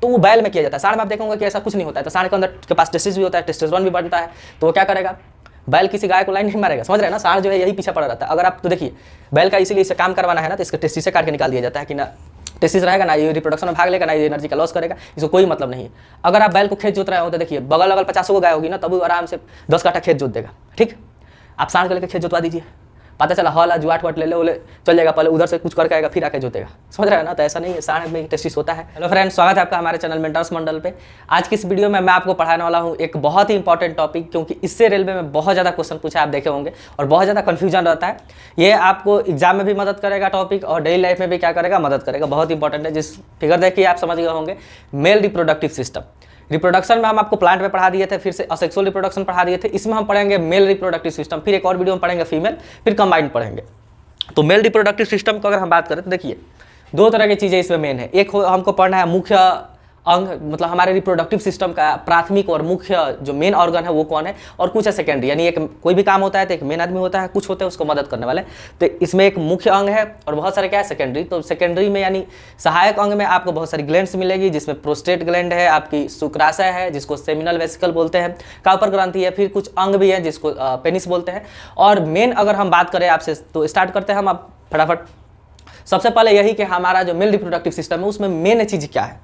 तो वो बैल में किया जाता है। सांड में आप देखोगे कि ऐसा कुछ नहीं होता है। तो सांड के अंदर के पास टेस्टिस भी होता है, टेस्टोस्टेरोन भी बढ़ता है, तो वो क्या करेगा, बैल किसी गाय को लाइन नहीं मारेगा, समझ रहे हैं ना। सांड जो है यही पीछा पड़ा रहता है। अगर आप तो देखिए बैल का इसीलिए इसे काम करवाना है ना, तो इसके टेस्टिस से काट के निकाल दिया जाता है कि ना टेस्टिस रहेगा ना, ये रिप्रोडक्शन में भाग लेगा ना, ये एनर्जी का लॉस करेगा, इसको कोई मतलब नहीं है। अगर आप बैल को खेत जोत रहे हो तो देखिए बगल अगल 50 गाय होगी ना, तब आराम से 10 काठा खेत जोत देगा। ठीक, आप सांड को लेकर खेत जोतवा दीजिए, पता चला हल जुआट वाट ले ले चल जाएगा, पहले उधर से कुछ करके आएगा फिर आके जोतेगा, समझ रहे हैं ना। तो ऐसा नहीं है, सांड में टेस्टिस होता है। हेलो फ्रेंड्स, स्वागत है आपका हमारे चैनल मेंटर्स मंडल पे। आज की इस वीडियो में मैं आपको पढ़ाने वाला हूँ एक बहुत ही इंपॉर्टेंट टॉपिक, क्योंकि इससे रेलवे में बहुत ज़्यादा क्वेश्चन पूछा आप देखे होंगे और बहुत ज़्यादा कन्फ्यूजन रहता है। ये आपको एग्जाम में भी मदद करेगा टॉपिक, और डेली लाइफ में भी क्या करेगा, मदद करेगा। बहुत इंपॉर्टेंट है। जिस फिगर देखिए आप समझ गए होंगे, मेल रिप्रोडक्टिव सिस्टम। रिप्रोडक्शन में हम आपको प्लांट में पढ़ा दिए थे, फिर से असेक्सुअल रिप्रोडक्शन पढ़ा दिए थे। इसमें हम पढ़ेंगे मेल रिप्रोडक्टिव सिस्टम, फिर एक और वीडियो में पढ़ेंगे फीमेल, फिर कंबाइंड पढ़ेंगे। तो मेल रिप्रोडक्टिव सिस्टम को अगर हम बात करें तो देखिए दो तरह की चीज़ें इसमें मेन है। एक हमको पढ़ना है मुख्य अंग, मतलब हमारे रिप्रोडक्टिव सिस्टम का प्राथमिक और मुख्य जो मेन ऑर्गन है वो कौन है, और कुछ है सेकेंडरी, यानी एक कोई भी काम होता है तो एक मेन आदमी होता है, कुछ होते हैं उसको मदद करने वाले। तो इसमें एक मुख्य अंग है और बहुत सारे क्या है सेकेंडरी। तो सेकेंडरी में यानी सहायक अंग में आपको बहुत सारी ग्लैंड्स मिलेगी, जिसमें प्रोस्टेट ग्लैंड है, आपकी शुक्राशय है जिसको सेमिनल वेसिकल बोलते हैं, कापर ग्रंथि है, फिर कुछ अंग भी है जिसको पेनिस बोलते हैं। और मेन अगर हम बात करें आपसे तो स्टार्ट करते हैं हम आप फटाफट। सबसे पहले यही कि हमारा जो मेल रिप्रोडक्टिव सिस्टम है उसमें मेन चीज़ क्या है,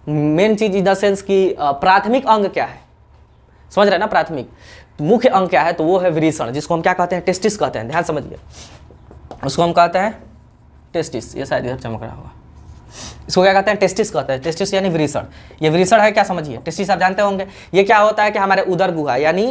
मेन चीज इन द सेंस की प्राथमिक अंग क्या है, समझ रहे हैं ना। प्राथमिक मुख्य अंग क्या है, तो वो है वृषण, जिसको हम क्या कहते हैं, टेस्टिस कहते हैं। ध्यान समझिए, उसको हम कहते हैं टेस्टिस। ये शायद इधर चमक रहा होगा, इसको क्या कहते हैं, टेस्टिस कहते हैं। टेस्टिस यानी वृषण। ये वृषण है क्या, समझिए। टेस्टिस आप जानते होंगे, ये क्या होता है कि हमारे उदर गुहा यानी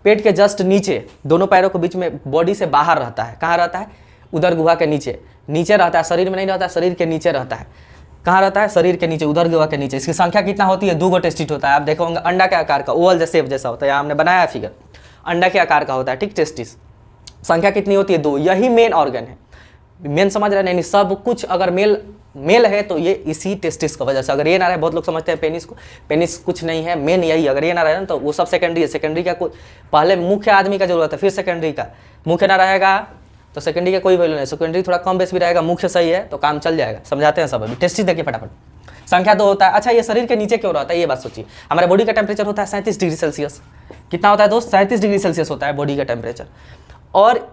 पेट के जस्ट नीचे, दोनों पैरों के बीच में, बॉडी से बाहर रहता है। कहाँ रहता है, उदर गुहा के नीचे, नीचे रहता है, शरीर में नहीं रहता है, शरीर के नीचे रहता है। कहाँ रहता है, शरीर के नीचे, उदर गुहा के नीचे। इसकी संख्या कितना होती है, 2 टेस्टिस होता है। आप देखोगे अंडा के आकार का, ओवल शेप जैसा होता है, यहाँ हमने बनाया है फिगर, अंडा के आकार का होता है। ठीक, टेस्टिस संख्या कितनी होती है, 2। यही मेन ऑर्गन है, मेन समझ रहे हैं, यानी सब कुछ अगर मेल है तो ये इसी टेस्टिस की वजह से। अगर ये ना रहे, बहुत लोग समझते हैं पेनिस को, पेनिस कुछ नहीं है, मेन यही। अगर ये ना रहे ना तो वो सब सेकेंडरी है। सेकेंडरी का कोई पहले मुख्य आदमी का जरूरत है, फिर सेकेंडरी का। मुख्य ना रहेगा तो सेकेंडरी का कोई वैल्यू नहीं। सेकेंडरी थोड़ा कम बेस भी रहेगा, मुख्य सही है तो काम चल जाएगा। समझाते हैं सब। अभी टेस्टिस देखिए फटाफट। संख्या 2 होता है। अच्छा, ये शरीर के नीचे क्यों रहता है, ये बात सोचिए। हमारे बॉडी का टेम्परेचर होता है 37 डिग्री सेल्सियस। कितना होता है दोस्त, 37 डिग्री सेल्सियस होता है बॉडी का टेम्परेचर। और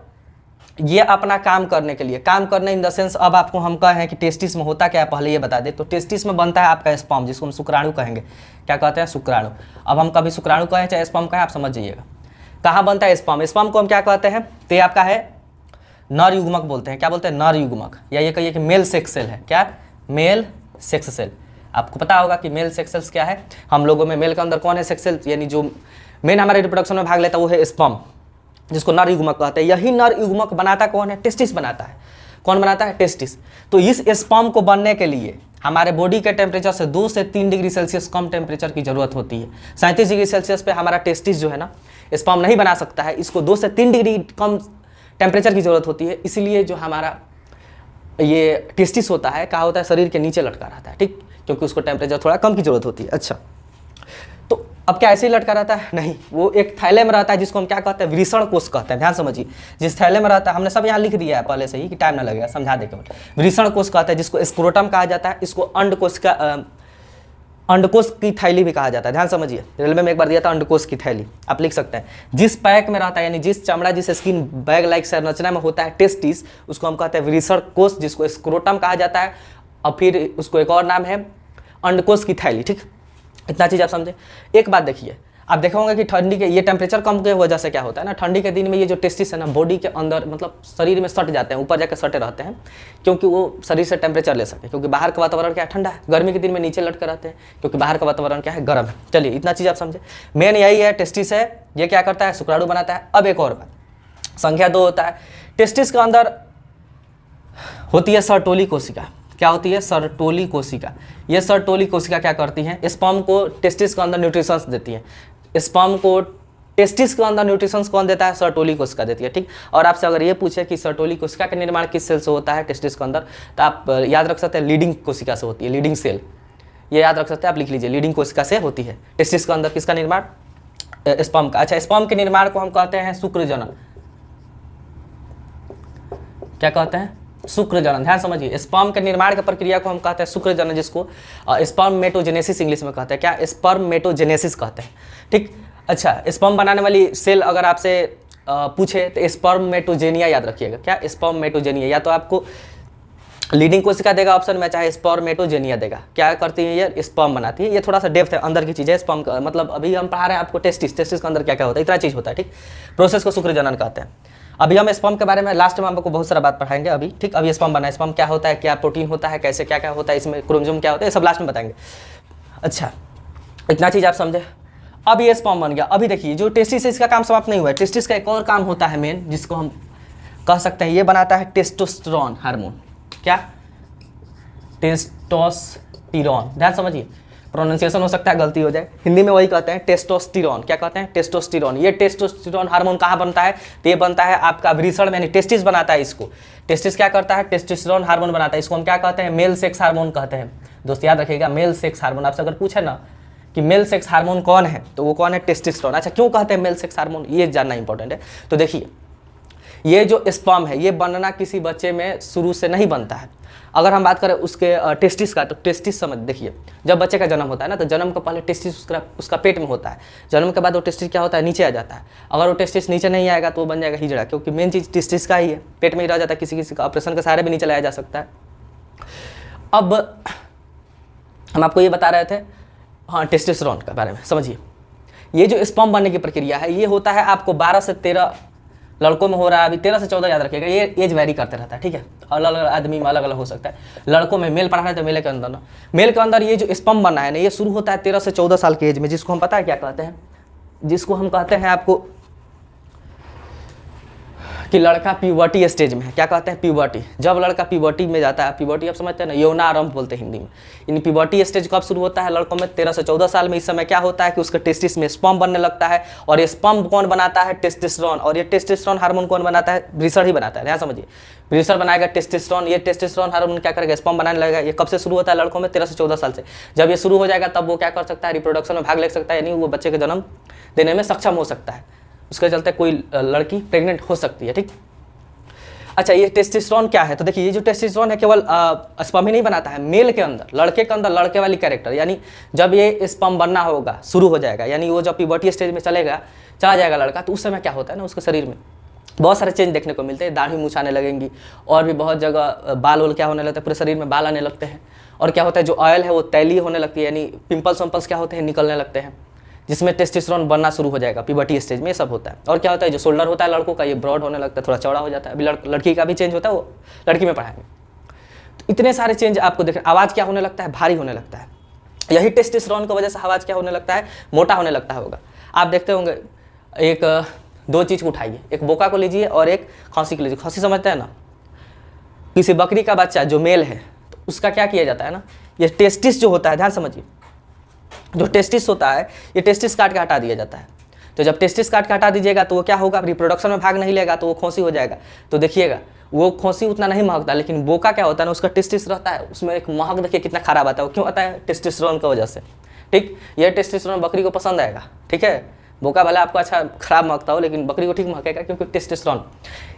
ये अपना काम करने के लिए, काम करने इन द सेंस, अब आपको हम कहें कि टेस्टिस में होता क्या है पहले ये बता दें। तो टेस्टिस में बनता है आपका स्पर्म, जिसको हम शुक्राणु कहेंगे। क्या कहते हैं, शुक्राणु। अब हम कभी शुक्राणु कहें चाहे स्पर्म कहें, आप समझ जाइएगा कहाँ बनता है स्पर्म। स्पर्म को हम क्या कहते हैं, तो ये आपका है नर युग्मक बोलते हैं। क्या बोलते हैं, नर युग्मक, या ये कहिए कि मेल सेक्स सेल है। क्या, मेल सेक्स सेल। आपको पता होगा कि मेल सेक्स सेल्स क्या है। हम लोगों में मेल के अंदर कौन है सेक्स सेल, यानी जो मेन हमारे रिप्रोडक्शन में भाग लेता है वो है स्पर्म, जिसको नर युग्मक कहते हैं। यही नर युग्मक बनाता कौन है, टेस्टिस बनाता है। कौन बनाता है, टेस्टिस। तो इस स्पर्म को बनने के लिए हमारे बॉडी के टेम्परेचर से 2 से 3 डिग्री सेल्सियस कम टेम्परेचर की जरूरत होती है। 37 डिग्री सेल्सियस पे हमारा टेस्टिस जो है ना स्पर्म नहीं बना सकता है। इसको 2 से 3 डिग्री कम टेम्परेचर की जरूरत होती है। इसलिए जो हमारा ये टेस्टिस होता है, कहाँ होता है, शरीर के नीचे लटका रहता है। ठीक, क्योंकि उसको टेम्परेचर थोड़ा कम की जरूरत होती है। अच्छा, तो अब क्या ऐसे ही लटका रहता है, नहीं, वो एक थैले में रहता है, जिसको हम क्या कहते हैं, वृषण कोष कहते हैं। ध्यान समझिए, जिस थैले में रहता है, हमने सब यहाँ लिख दिया है पहले से ही कि टाइम ना लगेगा, समझा देगा। वृषण कोष कहते हैं, जिसको स्क्रोटम कहा जाता है। इसको अंडकोश का अंडकोश की थैली भी कहा जाता है। ध्यान समझिए, रेलवे में एक बार दिया था अंडकोश की थैली, आप लिख सकते हैं। जिस पैक में रहता है, यानी जिस चमड़ा, जिस स्किन बैग लाइक संरचना में होता है टेस्टिस, उसको हम कहते हैं वृषण कोष, जिसको स्क्रोटम कहा जाता है। और फिर उसको एक और नाम है अंडकोश की थैली। ठीक, इतना चीज़ आप समझे। एक बात देखिए, आप देखोगे कि ठंडी के ये टेम्परेचर कम के वजह से क्या होता है ना, ठंडी के दिन में ये जो टेस्टिस है ना बॉडी के अंदर, मतलब शरीर में सट जाते हैं, ऊपर जाकर सटे रहते हैं, क्योंकि वो शरीर से टेम्परेचर ले सके। क्योंकि बाहर का वातावरण क्या है, ठंडा है। गर्मी के दिन में नीचे लटके रहते हैं, क्योंकि बाहर का वातावरण क्या है, गर्म है। चलिए, इतना चीज़ आप समझे। मेन यही है, टेस्टिस है, ये क्या करता है, शुक्राणु बनाता है। अब एक और बात, संख्या 2 होता है। टेस्टिस के अंदर होती है सर्टोली कोशिका। क्या होती है, सर्टोली कोशिका। ये सर्टोली कोशिका क्या करती है, स्पर्म को टेस्टिस के अंदर न्यूट्रिशंस देती है। स्पर्म को टेस्टिस के अंदर न्यूट्रिशंस कौन देता है, सर्टोली कोशिका देती है। ठीक, और आपसे अगर ये पूछे कि सर्टोली कोशिका का निर्माण किस सेल से होता है टेस्टिस के अंदर, तो आप याद रख सकते हैं लीडिंग कोशिका से होती है, लीडिंग सेल। ये याद रख सकते हैं, आप लिख लीजिए, लीडिंग कोशिका से होती है टेस्टिस के अंदर किसका निर्माण, स्पर्म का। अच्छा, स्पर्म के निर्माण को हम कहते हैं शुक्र जनन। क्या कहते हैं, शुक्र जनन, ध्यान समझिए, स्पर्म के निर्माण की प्रक्रिया को हम कहते हैं शुक्र जनन, जिसको स्पर्मेटोजेनेसिस इंग्लिश में कहते हैं। क्या? स्पर्मेटोजेनेसिस कहते हैं, ठीक। अच्छा, स्पर्म बनाने वाली सेल अगर आपसे पूछे तो स्पर्मेटोजेनिया याद रखिएगा। क्या? स्पर्मेटोजेनिया, या तो आपको लीडिंग कोशिका देगा ऑप्शन में, चाहे स्पर्मेटोजेनिया देगा। क्या करती है ये? स्पर्म बनाती है। ये थोड़ा सा डेप्थ है, अंदर की चीज़ है। स्पर्म का मतलब अभी हम पढ़ा रहे हैं आपको टेस्टिस के अंदर क्या क्या होता है, इतना चीज़ होता है, ठीक। प्रोसेस को शुक्र जनन कहते हैं। अभी हम स्पर्म के बारे में लास्ट में आपको बहुत सारा बात पढ़ाएंगे अभी, ठीक। अभी स्पर्म बना है, स्पर्म क्या होता है, क्या प्रोटीन होता है, कैसे क्या क्या होता है, इसमें क्रोमोसोम क्या होता है, ये सब लास्ट में बताएंगे। अच्छा, इतना चीज़ आप समझे। अब ये स्पर्म बन गया। अभी देखिए, जो टेस्टिस है इसका काम समाप्त नहीं हुआ है। टेस्टिस का एक और काम होता है मेन, जिसको हम कह सकते हैं, ये बनाता है टेस्टोस्टेरोन हार्मोन। क्या? टेस्टोस्टेरोन, ध्यान समझिए, प्रोनाउंसिएशन हो सकता है गलती हो जाए, हिंदी में वही कहते हैं टेस्टोस्टेरोन। क्या कहते हैं? टेस्टोस्टेरोन। ये टेस्टोस्टेरोन हार्मोन कहाँ बनता है? तो ये बनता है आपका वृषण में, यानी टेस्टिस बनाता है इसको। टेस्टिस क्या करता है? टेस्टोस्टेरोन हार्मोन बनाता है। इसको हम क्या कहते हैं? मेल सेक्स हार्मोन कहते हैं। दोस्त याद रखिएगा, मेल सेक्स हार्मोन। आपसे अगर पूछे ना कि मेल सेक्स हार्मोन कौन है, तो वो कौन है? टेस्टोस्टेरोन। अच्छा, क्यों कहते हैं मेल सेक्स हार्मोन, ये जानना इंपॉर्टेंट है। तो देखिए, ये जो स्पर्म है, ये बनना किसी बच्चे में शुरू से नहीं बनता है। अगर हम बात करें उसके टेस्टिस का, तो टेस्टिस समझ, देखिए, जब बच्चे का जन्म होता है ना, तो जन्म का पहले टेस्टिस उसका पेट में होता है। जन्म के बाद वो टेस्टिस क्या होता है? नीचे आ जाता है। अगर वो टेस्टिस नीचे नहीं आएगा तो वो बन जाएगा हिजड़ा, क्योंकि मेन चीज़ टेस्टिस का ही है, पेट में ही रह जाता है। किसी किसी का ऑपरेशन के सहारे भी नीचे लाया जा सकता है। अब हम आपको ये बता रहे थे, हाँ, टेस्टोस्टेरोन के बारे में समझिए। ये जो स्पर्म बनने की प्रक्रिया है, ये होता है आपको 12 से 13 लड़कों में हो रहा है। अभी 13 से 14 याद रखिएगा, ये एज वैरी करते रहता है, ठीक है। अलग अलग आदमी में अलग अलग हो सकता है। लड़कों में मेल पढ़ा रहे थे, मेल के अंदर ना, मेल के अंदर ये जो स्पर्म बनना है ना, ये शुरू होता है 13 से 14 साल की एज में, जिसको हम पता है क्या कहते हैं? जिसको हम कहते हैं आपको कि लड़का प्यूबर्टी स्टेज में है। क्या कहते हैं? प्यूबर्टी। जब लड़का प्यूबर्टी में जाता है, प्यूबर्टी आप समझते हैं ना, यौनारंभ बोलते हैं हिंदी में। इन प्यूबर्टी स्टेज कब शुरू होता है? लड़कों में 13 से 14 साल में। इस समय क्या होता है कि उसके टेस्टिस में स्पर्म बनने लगता है, और ये स्पर्म कौन बनाता है? टेस्टोस्टेरोन। और ये टेस्टोस्टेरोन हार्मोन कौन बनाता है? वृषण ही बनाता है, ध्यान समझिए। वृषण बनाएगा टेस्टोस्टेरोन। ये टेस्टोस्टेरोन हार्मोन क्या करेगा? स्पर्म बनाने लगेगा। ये कब से शुरू होता है? लड़कों में 13 से 14 साल से। जब ये शुरू हो जाएगा तब वो क्या कर सकता है? रिप्रोडक्शन में भाग ले सकता है, यानी वो बच्चे का जन्म देने में सक्षम हो सकता है। उसके चलते कोई लड़की प्रेग्नेंट हो सकती है, ठीक। अच्छा, ये टेस्टोस्टेरोन क्या है? तो देखिए, ये जो टेस्टोस्टेरोन है केवल स्पर्म ही नहीं बनाता है, मेल के अंदर, लड़के के अंदर लड़के वाली कैरेक्टर, यानी जब ये स्पर्म बनना होगा, शुरू हो जाएगा, यानी वो जब प्यूबर्टी स्टेज में चला जाएगा लड़का, तो उस समय क्या होता है ना, उसके शरीर में बहुत सारे चेंज देखने को मिलते हैं। दाढ़ी मूछ आने लगेंगी, और भी बहुत जगह बाल वाल क्या होने लगते हैं, पूरे शरीर में बाल आने लगते हैं। और क्या होता है, जो ऑयल है वो तैलीय होने लगती है, यानी पिंपल्स वम्पल्स क्या होते हैं? निकलने लगते हैं, जिसमें टेस्टोस्टेरोन बनना शुरू हो जाएगा। प्यूबर्टी स्टेज में ये सब होता है। और क्या होता है, जो शोल्डर होता है लड़कों का, ये ब्रॉड होने लगता है, थोड़ा चौड़ा हो जाता है। अभी लड़की का भी चेंज होता है, वो लड़की में पढ़ाएंगे। तो इतने सारे चेंज आपको देखें। आवाज़ क्या होने लगता है? भारी होने लगता है। यही टेस्टोस्टेरोन की वजह से आवाज़ क्या होने लगता है? मोटा होने लगता होगा। आप देखते होंगे, एक दो चीज़ को उठाइए, एक बोका को लीजिए और एक खांसी को लीजिए। खांसी समझते हैं ना, किसी बकरी का बच्चा जो मेल है, तो उसका क्या किया जाता है ना, ये टेस्टिस जो होता है, ध्यान समझिए, जो टेस्टिस होता है, ये टेस्टिस काट के हटा दिया जाता है। तो जब टेस्टिस काट के हटा दीजिएगा तो वो क्या होगा? रिप्रोडक्शन में भाग नहीं लेगा, तो वो खोंसी हो जाएगा। तो देखिएगा, वो खोंसी उतना नहीं महकता, लेकिन बोका क्या होता है ना, उसका टेस्टिस रहता है, उसमें एक महक देखिए कितना खराब आता है। वो क्यों आता है? टेस्टोस्टेरोन की वजह से, ठीक। ये टेस्टोस्टेरोन बकरी को पसंद आएगा, ठीक है। बोका भले आपको अच्छा खराब महकता हो, लेकिन बकरी को ठीक महकेगा, क्योंकि टेस्टोस्टेरोन।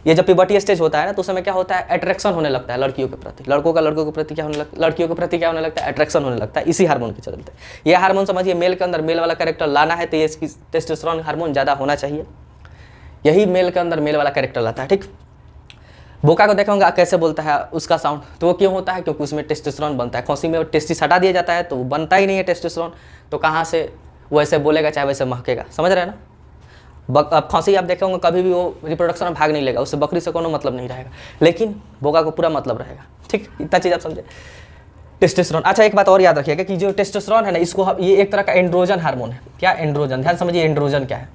ये जब प्यूबर्टी स्टेज होता है ना, तो उस समय क्या होता है? अट्रैक्शन होने लगता है लड़कियों के प्रति। लड़कों का लड़कों के प्रति क्या होने लगता है? लड़कियों के प्रति क्या होने लगता है? अट्रैक्शन होने लगता है, इसी हार्मोन के चलते। ये हार्मोन समझिए, मेल के अंदर मेल वाला कैरेक्टर लाना है, तो ये टेस्टोस्टेरोन हार्मोन ज़्यादा होना चाहिए। यही मेल के अंदर मेल वाला कैरेक्टर लाता है, ठीक। बोका को देखोगे कैसे बोलता है, उसका साउंड, तो वो क्यों होता है? क्योंकि उसमें टेस्टोस्टेरोन बनता है। खांसी में टेस्टिस हटा दिया जाता है, तो बनता ही नहीं है टेस्टोस्टेरोन, तो कहाँ से वो ऐसे बोलेगा, चाहे वैसे महकेगा, समझ रहे हैं ना। अब खांसी आप देखे होंगे, कभी भी वो रिप्रोडक्शन में भाग नहीं लेगा, उससे बकरी से कोनो मतलब नहीं रहेगा, लेकिन बोका को पूरा मतलब रहेगा, ठीक। इतना चीज़ आप समझे, टेस्टोस्टेरोन। अच्छा, एक बात और याद रखिएगा कि जो टेस्टोस्टेरोन है ना, इसको ये एक तरह का एंड्रोजन हार्मोन है। क्या? एंड्रोजन, ध्यान समझिए, एंड्रोजन क्या है?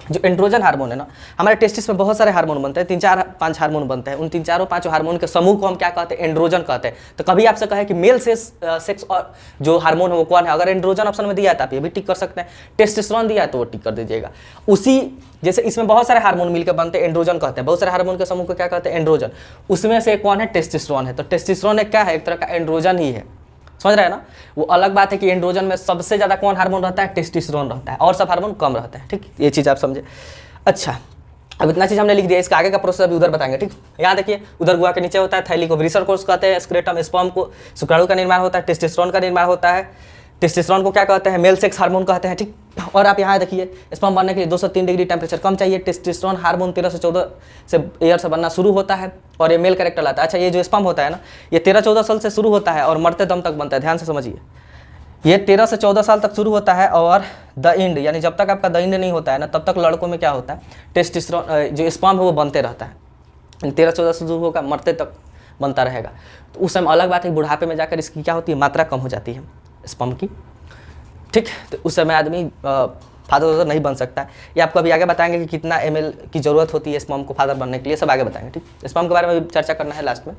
जो एंड्रोजन हार्मोन है ना, हमारे टेस्टिस में बहुत सारे हार्मोन बनते हैं, 3-4-5 हार्मोन बनते हैं। उन 3-4-5 हार्मोन के समूह को हम क्या कहते हैं? एंड्रोजन कहते हैं। तो कभी आपसे कहे कि मेल सेक्स और जो हार्मोन है वो कौन है, अगर एंड्रोजन ऑप्शन में दिया है तो आप ये भी टिक कर सकते हैं। टेस्टोस्टेरोन दिया है तो वो टिक कर दीजिएगा। उसी जैसे इसमें बहुत सारे हार्मोन मिलकर बनते हैं, एंड्रोजन कहते हैं। बहुत सारे हार्मोन के समूह को क्या कहते हैं? एंड्रोजन। उसमें से कौन है? टेस्टोस्टेरोन है। तो टेस्टोस्टेरोन एक क्या है? एक तरह का एंड्रोजन ही है, समझ रहे हैं ना। वो अलग बात है कि एंड्रोजन में सबसे ज़्यादा कौन हार्मोन रहता है? टेस्टोस्टेरोन रहता है, और सब हार्मोन कम रहते हैं, ठीक। ये चीज़ आप समझे। अच्छा, अब इतना चीज़ हमने लिख दिया, इसका आगे का प्रोसेस अभी उधर बताएंगे, ठीक। यहाँ देखिए, उधर गुहा के नीचे होता है थैली को व्रीसर कोष कहते हैं, स्क्रेटम स्पर्म को शुक्राणु का निर्माण होता है, टेस्टोस्टेरोन का निर्माण होता है, टेस्टोस्टेरोन को क्या कहते हैं, मेल सेक्स हार्मोन कहते हैं, ठीक। और आप यहाँ देखिए, स्पर्म बनने के लिए 2 से 3 डिग्री टेम्परेचर कम चाहिए। टेस्टोस्टेरोन हार्मोन 13 से 14 से एयर से बनना शुरू होता है और ये मेल कैरेक्टर लाता है। अच्छा, ये जो स्पर्म होता है ना, ये 13-14 साल से शुरू होता है और मरते दम तक बनता है, ध्यान से समझिए। ये 13 से 14 साल तक शुरू होता है और द इंड, यानी जब तक आपका द इंड नहीं होता है ना, तब तक लड़कों में क्या होता है, टेस्टोस्टेरोन जो स्पर्म है वो बनते रहता है। 13-14 से शुरू होगा, मरते तक बनता रहेगा। तो उस समय अलग बात है, बुढ़ापे में जाकर इसकी क्या होती है, मात्रा कम हो जाती है स्पर्म की, ठीक। तो उस समय आदमी फादर नहीं बन सकता है। ये आपको अभी आगे बताएंगे कि कितना ml की ज़रूरत होती है स्पर्म को फादर बनने के लिए, सब आगे बताएंगे, ठीक। स्पर्म के बारे में भी चर्चा करना है लास्ट में।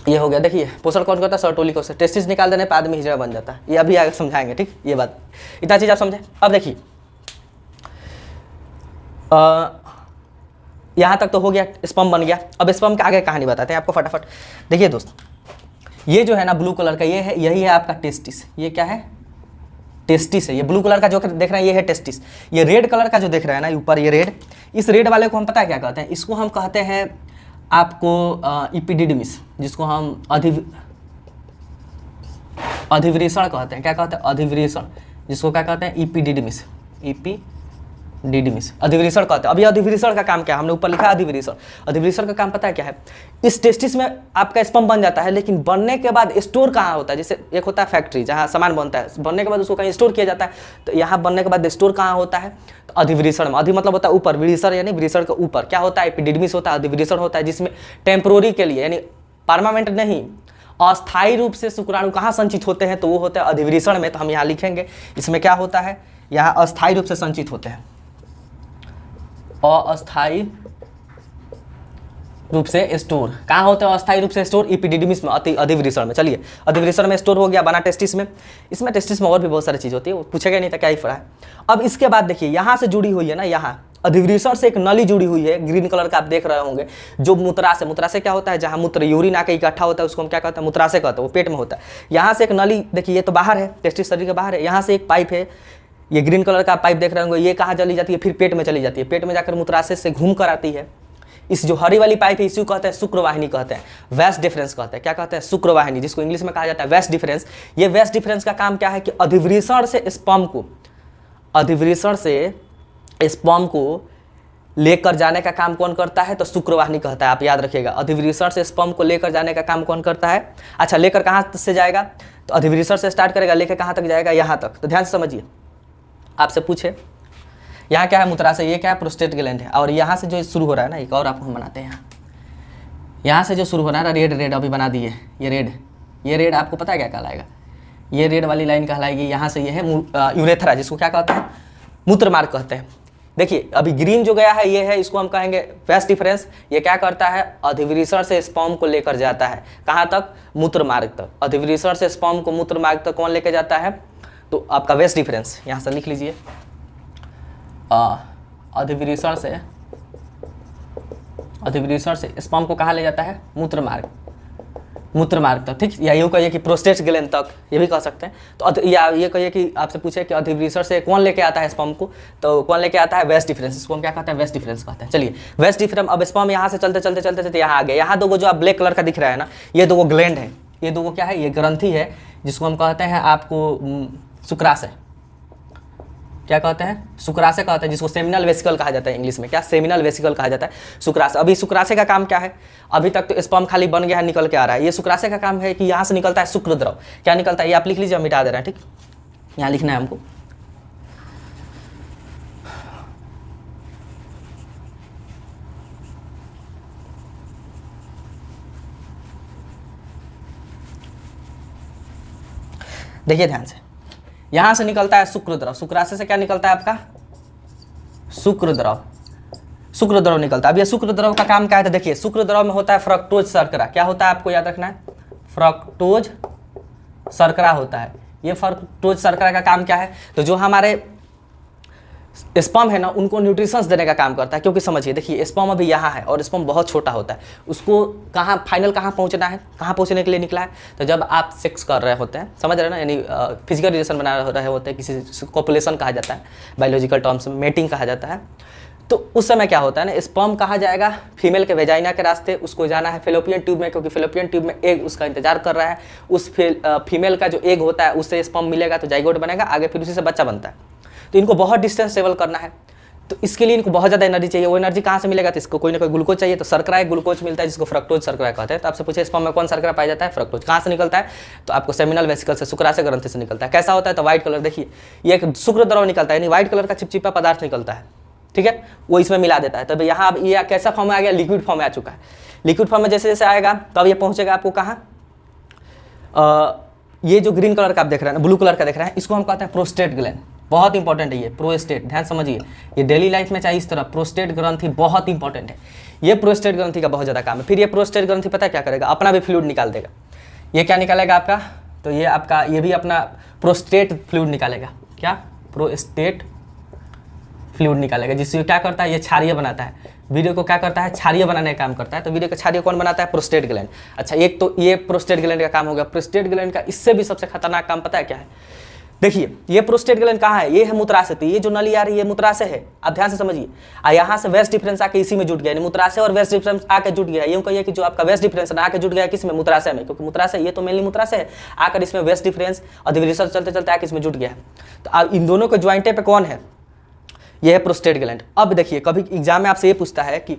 ये हो गया। देखिए, पोषण कौन करता है, सर्टोली को, टेस्टिस निकाल देने पर आदमी हिजड़ा बन जाता है। ये अभी आगे समझाएंगे, ठीक। ये बात, इतना चीज़ आप समझे। अब देखिए, यहाँ तक तो हो गया, स्पर्म बन गया। अब स्पर्म के आगे कहानी बताते हैं आपको फटाफट। देखिए दोस्त, ये जो है ना ब्लू कलर का, ये है, यही है आपका टेस्टिस। ये क्या है, टेस्टिस है। ये ब्लू कलर का जो देख रहे हैं ये है टेस्टिस। ये रेड कलर का जो देख रहे हैं ना ऊपर, ये रेड, इस रेड वाले को हम पता है क्या कहते हैं, इसको हम कहते हैं आपको इपिडिडमिस, जिसको हम अधिवृषण कहते हैं। क्या कहते हैं, अधिवृषण, जिसको क्या कहते हैं, इपिडिडमिस, डिडमिस, अधिवृषण कहते हैं। अभी अधिवृषण का काम क्या है, हमने ऊपर लिखा है अधिवृषण। अधिवृषण का काम पता है क्या है, इस टेस्टिस में आपका स्पर्म बन जाता है, लेकिन बनने के बाद स्टोर कहाँ होता है। जैसे एक होता है फैक्ट्री जहाँ सामान बनता है, बनने के बाद उसको कहीं स्टोर किया जाता है, तो यहाँ बनने के बाद स्टोर कहाँ होता है, तो अधिवृषण में। अधि मतलब होता है ऊपर, वृषण यानी वृषण के ऊपर क्या होता है, एपिडिडमिस होता है, अधिवृषण होता है, जिसमें टेम्पोररी के लिए यानी परमानेंट नहीं, अस्थायी रूप से शुक्राणु कहाँ संचित होते हैं, तो वो होते हैं अधिवृषण में। तो हम यहाँ लिखेंगे, इसमें क्या होता है, यहाँ अस्थायी रूप से संचित होते हैं, अस्थायी रूप से स्टोर कहाँ होते हैं, अस्थायी रूप से स्टोर इपिडिडमिस में, अधिवृषण में। चलिए, अधिवृषण में स्टोर हो गया, बना टेस्टिस में। इसमें टेस्टिस में और भी बहुत सारी चीज़ होती है, वो पूछेगा नहीं था क्या ही पड़ा है। अब इसके बाद देखिए, यहाँ से जुड़ी हुई है ना, यहाँ अधिवृषण से एक नली जुड़ी हुई है, ग्रीन कलर का आप देख रहे होंगे, जो मूत्राशय, मूत्राशय क्या होता है, जहाँ मूत्र यूरिन आके इकट्ठा होता है उसको हम क्या कहते हैं, मूत्राशय कहते हैं, वो पेट में होता है। यहाँ से एक नली, देखिए ये तो बाहर है, टेस्टिस शरीर के बाहर है, यहाँ से एक पाइप है, ये ग्रीन कलर का पाइप देख रहे होंगे, ये कहाँ चली जाती है, फिर पेट में चली जाती है, पेट में जाकर मूत्राशय से घूम कर आती है। इस जो हरी वाली पाइप है, इसी को कहते हैं शुक्रवाहिनी कहते हैं, वेस्ट डिफरेंस कहते हैं। क्या कहते हैं, शुक्रवाहिनी, जिसको इंग्लिश में कहा जाता है वेस्ट डिफरेंस। ये वेस्ट डिफरेंस का काम क्या है कि अधिवृषण से स्पर्म को, अधिवृषण से स्पर्म को लेकर जाने का काम कौन करता है, तो शुक्रवाहिनी कहता है। आप याद रखिएगा, अधिवृषण से स्पर्म को लेकर जाने का काम कौन करता है। अच्छा, लेकर कहाँ से जाएगा, तो अधिवृषण से स्टार्ट करेगा, लेकर कहाँ तक जाएगा, यहाँ तक। तो ध्यान से समझिए, आपसे पूछे यहाँ क्या है, मूत्राशय, ये क्या है, प्रोस्टेट ग्लैंड है। और यहाँ से जो शुरू हो रहा है ना, एक और आपको हम बनाते हैं, यहाँ से जो शुरू हो रहा है ना, रेड रेड अभी बना दिए, ये रेड आपको पता है क्या कहलाएगा, ये रेड वाली लाइन कहलाएगी। यहाँ से ये है यूरेथ्रा, जिसको क्या कहते हैं, मूत्र मार्ग कहते हैं। देखिए, अभी ग्रीन जो गया है ये है, इसको हम कहेंगे वेस्ट डिफरेंस। ये क्या करता है, अधिवृषण से स्पर्म को लेकर जाता है, कहाँ तक, मूत्र मार्ग तक। अधिवृषण से स्पर्म को मूत्र मार्ग तक कौन लेकर जाता है, तो आपका वेस्ट डिफरेंस। यहाँ से लिख लीजिए, अधिवृषण से स्पर्म को कहाँ ले जाता है, मूत्र मार्ग तक, ठीक। या यूँ कहिए कि प्रोस्टेट ग्लैंड तक, ये भी कह सकते हैं। तो या ये कहिए कि आपसे पूछे कि अधिवृषण से कौन लेके आता है स्पर्म को, तो कौन लेके आता है, वेस्ट डिफरेंस। इसको हम क्या कहते हैं, वेस्ट डिफरेंस कहते हैं। चलिए, वेस्ट डिफरेंस। अब स्पर्म यहाँ से चलते यहाँ आ गए। यहाँ दो जो आप ब्लैक कलर का दिख रहा है ना, ये दो ग्लैंड है, ये दो क्या है, ये ग्रंथि है, जिसको हम कहते हैं आपको शुक्राशय। क्या कहते हैं, शुक्राशय कहते हैं, जिसको सेमिनल वेसिकल कहा जाता है इंग्लिश में। क्या, सेमिनल वेसिकल कहा जाता है, शुक्राशय। अभी शुक्राशय का काम क्या है, अभी तक तो स्पर्म खाली बन गया है, निकल के आ रहा है। ये शुक्राशय का काम है कि यहाँ से निकलता है शुक्र द्रव। क्या निकलता है, ये आप लिख लीजिए, हम मिटा दे रहे हैं, ठीक। यहाँ लिखना है हमको, देखिए ध्यान से, यहाँ से निकलता है शुक्र द्रव। शुक्राशय से क्या निकलता है आपका, शुक्र द्रव निकलता है। अब ये शुक्र द्रव का काम क्या है, तो देखिए, शुक्र द्रव में होता है फ्रक्टोज शर्करा। क्या होता है, आपको याद रखना है, फ्रक्टोज शर्करा होता है। ये फ्रक्टोज शर्करा का काम क्या है, तो जो हमारे स्पर्म है ना, उनको न्यूट्रिशंस देने का काम करता है। क्योंकि समझिए, देखिए स्पर्म अभी यहाँ है और स्पर्म बहुत छोटा होता है, उसको कहाँ फाइनल कहाँ पहुँचना है, कहाँ पहुँचने के लिए निकला है, तो जब आप सेक्स कर रहे होते हैं, समझ रहे हैं ना, यानी फिजिकल रिलेशन बना रहे होते हैं, किसी कॉपुलेशन कहा जाता है बायोलॉजिकल टर्म्स में, मेटिंग कहा जाता है। तो उस समय क्या होता है ना, स्पर्म कहाँ जाएगा, फीमेल के वेजाइना के रास्ते, उसको जाना है फेलोपियन ट्यूब में, क्योंकि फेलोपियन ट्यूब में एग उसका इंतजार कर रहा है। उस फीमेल का जो एग होता है उससे स्पर्म मिलेगा तो जाइगोट बनेगा, आगे फिर उसी से बच्चा बनता है। तो इनको बहुत डिस्टेंस ट्रेवल करना है, तो इसके लिए इनको बहुत ज़्यादा एनर्जी चाहिए। वो एनर्जी कहाँ से मिलेगा, तो इसको कोई ना कोई ग्लूकोज चाहिए, तो शर्करा एक ग्लूकोज मिलता है जिसको फ्रक्टोज शर्करा कहते हैं। तो आपसे पूछे स्पर्म में कौन शर्करा पाया जाता है, फ्रक्टोज। कहाँ से निकलता है, तो आपको सेमिनल वेसिकल से, शुक्राशय ग्रंथि से निकलता है। कैसा होता है, तो व्हाइट कलर, देखिए ये एक शुक्र द्रव निकलता है, यानी व्हाइट कलर का चिपचिपा पदार्थ निकलता है, ठीक है, वो इसमें मिला देता है। तब यहाँ अब ये कैसा फॉर्म में आ गया, लिक्विड फॉर्म में आ चुका है। लिक्विड फॉर्म में जैसे जैसे आएगा तब ये पहुँचेगा आपको कहाँ, ये जो ग्रीन कलर का आप देख रहे हैं ना, ब्लू कलर का देख रहे हैं, इसको हम कहते हैं प्रोस्टेट ग्लैंड। बहुत इंपॉर्टेंट है ये प्रोस्टेट, ध्यान समझिए, ये डेली लाइफ में चाहिए इस तरह। प्रोस्टेट ग्रंथि बहुत इंपॉर्टेंट है, ये प्रोस्टेट ग्रंथि का बहुत ज़्यादा काम है। फिर ये प्रोस्टेट ग्रंथि पता है क्या करेगा, अपना भी फ्लूइड निकाल देगा। ये क्या निकालेगा आपका, तो ये आपका ये भी अपना प्रोस्टेट फ्लूइड निकालेगा। क्या, प्रोस्टेट फ्लूइड निकालेगा, जिससे क्या करता है, ये क्षारीय बनाता है। वीर्य को क्या करता है, क्षारीय बनाने का काम करता है। तो वीर्य का क्षारीय कौन बनाता है, प्रोस्टेट ग्लैंड। अच्छा, एक तो ये प्रोस्टेट ग्लैंड का काम हो गया। प्रोस्टेट ग्लैंड का इससे भी सबसे खतरनाक काम पता है क्या है, देखिए ये प्रोस्टेट ग्लैंड कहाँ है, ये है मूत्राशय। तो ये जो नली आ रही है मूत्राशय है, आप ध्यान से समझिए। यहाँ से वेस्ट डिफरेंस आके इसी में जुट गया, मूत्राशय और वेस्ट डिफरेंस आके जुट गया। यूँ कहिए कि जो आपका वेस्ट डिफरेंस आके जुट गया किस में, मूत्राशय में, क्योंकि मूत्राशय ये तो मेनली मूत्राशय है, आकर इसमें वेस्ट डिफरेंस और रिसर्च चलते चलते आके इसमें जुट गया। तो अब इन दोनों के ज्वाइंटे पे कौन है, ये है प्रोस्टेट ग्लैंड। अब देखिए कभी एग्जाम में आपसे ये पूछता है कि